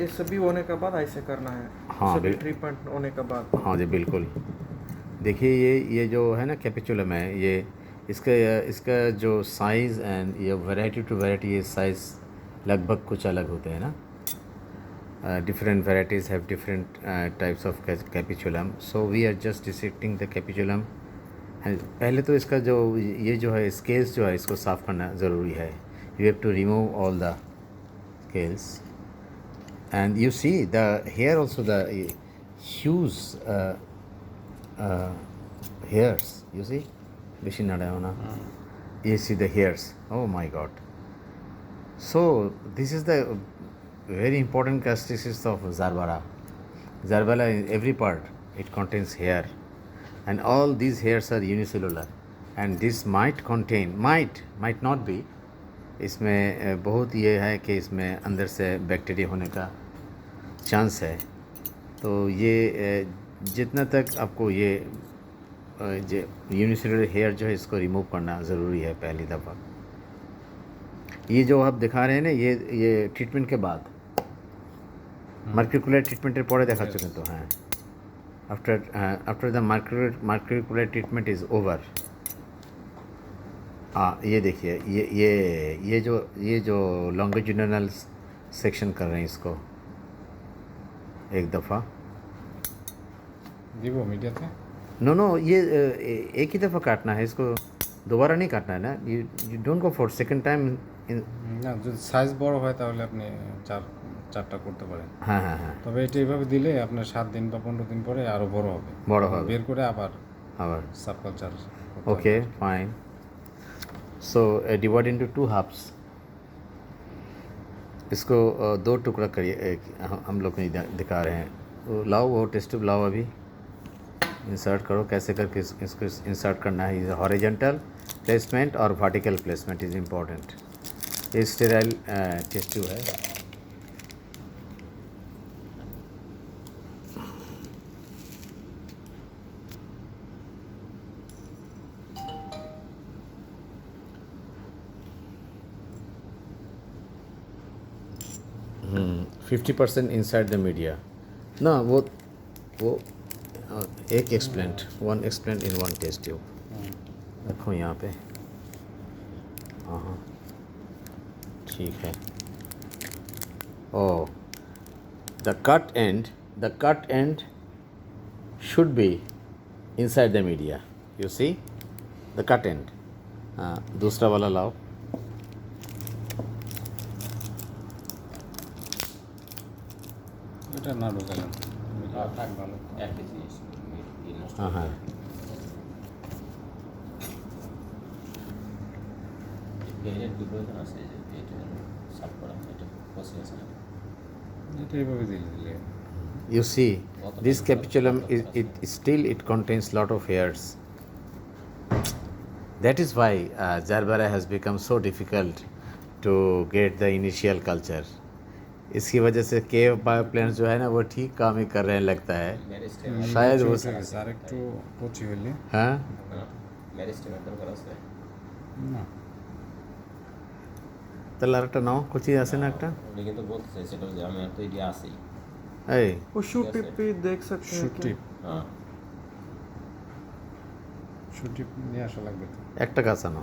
ये सभी होने के बाद ऐसे करना है। हाँ, सभी ट्रीटमेंट होने के बाद। हाँ जी बिल्कुल। देखिए ये जो है ना कैपिचुलम है, ये इसका इसका जो साइज़ एंड ये वैरायटी टू वैरायटी ये साइज़ लगभग कुछ अलग होते हैं ना। Different varieties have different types of capitulum, so we are just dissecting the capitulum। पहले तो इसका जो ये जो है स्केल्स जो है इसको साफ़ करना ज़रूरी है। You have to remove all the scales and you see the here also the huge hairs, you see বেশি নাড়াও না, you see the hairs, oh my god। So this is the very important characteristics of Gerbera. Gerbera in every part it contains hair, and all these hairs are unicellular, and this might contain, might not be, इसमें बहुत ये है कि इसमें अंदर से bacteria होने का चांस है। तो ये जितना तक आपको ये यूनिसेलुलर हेयर जो है इसको रिमूव करना ज़रूरी है पहली दफ़ा। ये जो आप दिखा रहे हैं ना ये ट्रीटमेंट के बाद, मार्क्यूकुलर ट्रीटमेंटेर পরে দেখা চলে তো হ্যাঁ, after the macular treatment is over. हाँ ये देखिए ये जो लॉन्गिट्यूडिनल सेक्शन कर रहे हैं इसको एक दफ़ा दीबो मीडिया थे। नो ये एक ही दफ़ा काटना है इसको, दोबारा नहीं काटना है ना। You don't go for second time. না যদি সাইজ বড় হয় তাহলে আপনি চারটা করতে পারেন। হ্যাঁ হ্যাঁ হ্যাঁ, তবে এটা এইভাবে দিলে আপনার 7 দিন বা 15 দিন পরে আরও বড় হবে বের করে আবার subculture. Okay fine. So divide into 2 halves. इसको 2 टुकड़ा करिए। हम लोग नहीं दिखा रहे हैं, वो लाओ, वो टेस्ट ट्यूब लाओ, अभी इंसर्ट करो। कैसे करके इसको इंसर्ट करना है। हॉरिजॉन्टल प्लेसमेंट और वर्टिकल प्लेसमेंट इज़ इम्पॉर्टेंट। ये स्टेराइल टेस्ट ट्यूब है। Hmm, 50% inside the media। ना वो एक explant, one explant in one test tube रखो यहाँ पे। हाँ ठीक है। Oh the cut end should be inside the media, you see the cut end. हाँ दूसरा वाला लाओ। এটা না ঢোকালেন हाँ हाँ এটা এইভাবে দিলে you see this capitulum it contains lot of hairs। that is why Gerbera has become so difficult to get the initial culture। इसकी वजह से केव बायोप्लांट्स जो है ना वो ठीक काम ही कर रहे हैं लगता है, शायद वो আর একটু কচি হইলে। हाँ তাহলে আরেকটা নাও, কুচি আছে না একটা, কিন্তু বলতে চাই সেটা যে আমি তো এটি আছেই। এই वो शूट टिप पे देख सकते हैं শুট क्या? টিপ হ্যাঁ শুট টিপ নিয়ে আসা লাগবে তো। একটা গাছ আনো।